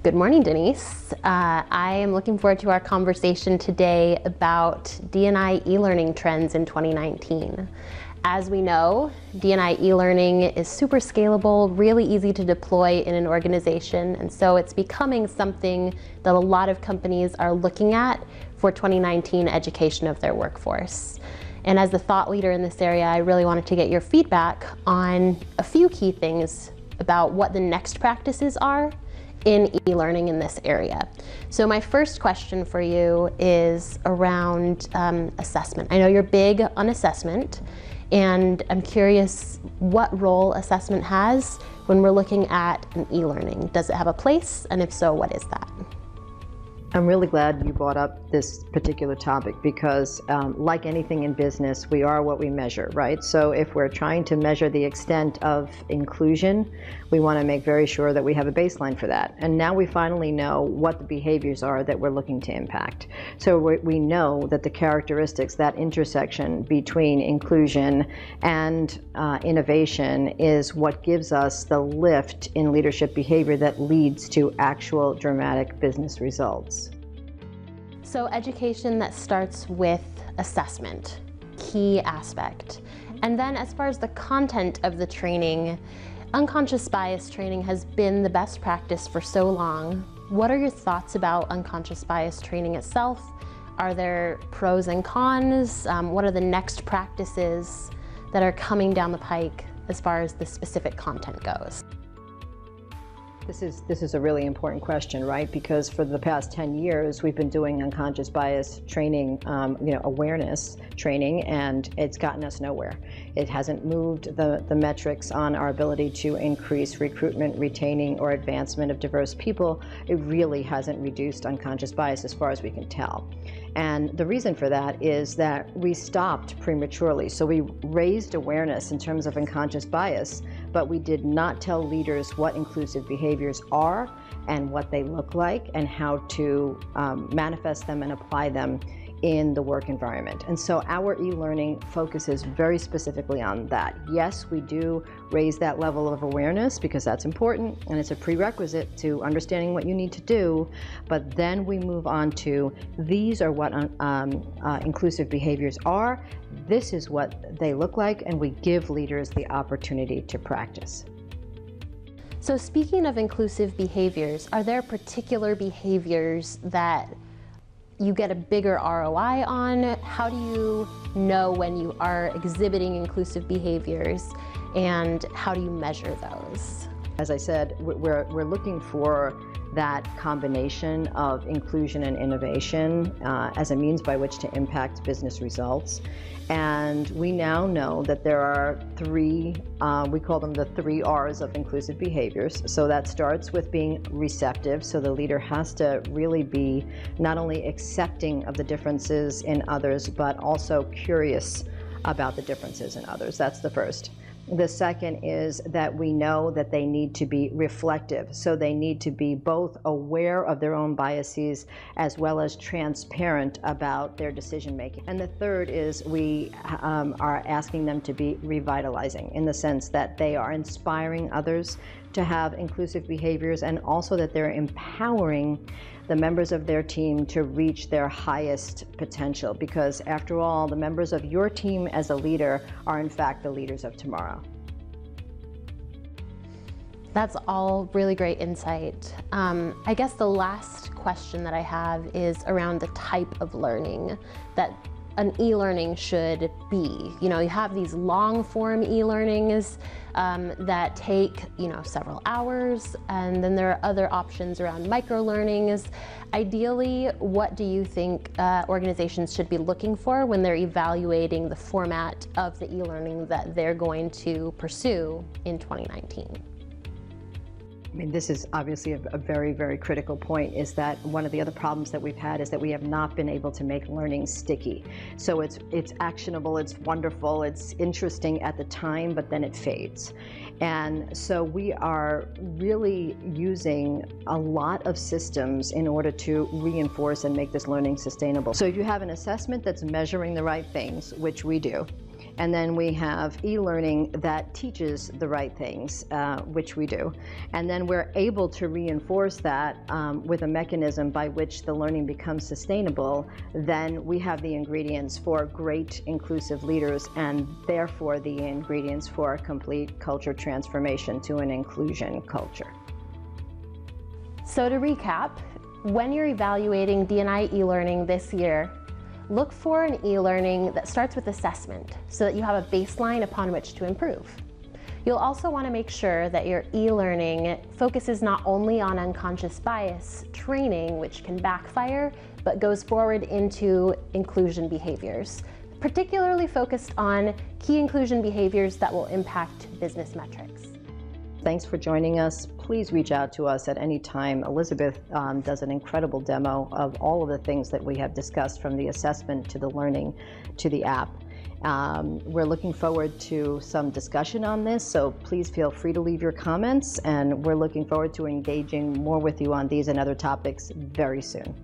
Good morning, Denise. I am looking forward to our conversation today about D&I e-learning trends in 2019. As we know, D&I e-learning is super scalable, really easy to deploy in an organization, and so it's becoming something that a lot of companies are looking at for 2019 education of their workforce. And as the thought leader in this area, I really wanted to get your feedback on a few key things about what the next practices are in e-learning in this area. So my first question for you is around assessment. I know you're big on assessment, and I'm curious what role assessment has when we're looking at an e-learning. Does it have a place, and if so, what is that? I'm really glad you brought up this particular topic because like anything in business, we are what we measure, right? So if we're trying to measure the extent of inclusion, we want to make very sure that we have a baseline for that. And now we finally know what the behaviors are that we're looking to impact. So we know that the characteristics, that intersection between inclusion and innovation is what gives us the lift in leadership behavior that leads to actual dramatic business results. So education that starts with assessment, key aspect. And then as far as the content of the training, unconscious bias training has been the best practice for so long. What are your thoughts about unconscious bias training itself? Are there pros and cons? What are the next practices that are coming down the pike as far as the specific content goes? This is a really important question, right? Because for the past 10 years, we've been doing unconscious bias training, awareness training, and it's gotten us nowhere. It hasn't moved the metrics on our ability to increase recruitment, retaining, or advancement of diverse people. It really hasn't reduced unconscious bias as far as we can tell. And the reason for that is that we stopped prematurely. So we raised awareness in terms of unconscious bias, but we did not tell leaders what inclusive behaviors are and what they look like and how to manifest them and apply them in the work environment. And so our e-learning focuses very specifically on that. Yes, we do raise that level of awareness because that's important and it's a prerequisite to understanding what you need to do, but then we move on to these are what inclusive behaviors are, this is what they look like, and we give leaders the opportunity to practice. So speaking of inclusive behaviors, are there particular behaviors that you get a bigger ROI on? How do you know when you are exhibiting inclusive behaviors, and how do you measure those? As I said, we're looking for that combination of inclusion and innovation as a means by which to impact business results. And we now know that there are three, we call them the 3 R's of inclusive behaviors. So that starts with being receptive. So the leader has to really be not only accepting of the differences in others, but also curious about the differences in others. That's the first. The second is that we know that they need to be reflective. So they need to be both aware of their own biases as well as transparent about their decision making. And the third is we are asking them to be revitalizing in the sense that they are inspiring others to have inclusive behaviors, and also that they're empowering the members of their team to reach their highest potential, because after all, the members of your team as a leader are in fact the leaders of tomorrow. That's all really great insight. I guess the last question that I have is around the type of learning that an e-learning should be. You know, you have these long-form e-learnings that take, several hours, and then there are other options around micro-learnings. Ideally, what do you think organizations should be looking for when they're evaluating the format of the e-learning that they're going to pursue in 2019? I mean, this is obviously a very, very critical point, is that one of the other problems that we've had is that we have not been able to make learning sticky. So it's actionable, it's wonderful, it's interesting at the time, but then it fades. And so we are really using a lot of systems in order to reinforce and make this learning sustainable. So if you have an assessment that's measuring the right things, which we do, And then we have e-learning that teaches the right things, which we do. And then we're able to reinforce that with a mechanism by which the learning becomes sustainable. Then we have the ingredients for great inclusive leaders, and therefore the ingredients for a complete culture transformation to an inclusion culture. So to recap, when you're evaluating D&I e-learning this year, look for an e-learning that starts with assessment so that you have a baseline upon which to improve. You'll also want to make sure that your e-learning focuses not only on unconscious bias training, which can backfire, but goes forward into inclusion behaviors, particularly focused on key inclusion behaviors that will impact business metrics. Thanks for joining us. Please reach out to us at any time. Elizabeth does an incredible demo of all of the things that we have discussed, from the assessment to the learning to the app. We're looking forward to some discussion on this, so please feel free to leave your comments, and we're looking forward to engaging more with you on these and other topics very soon.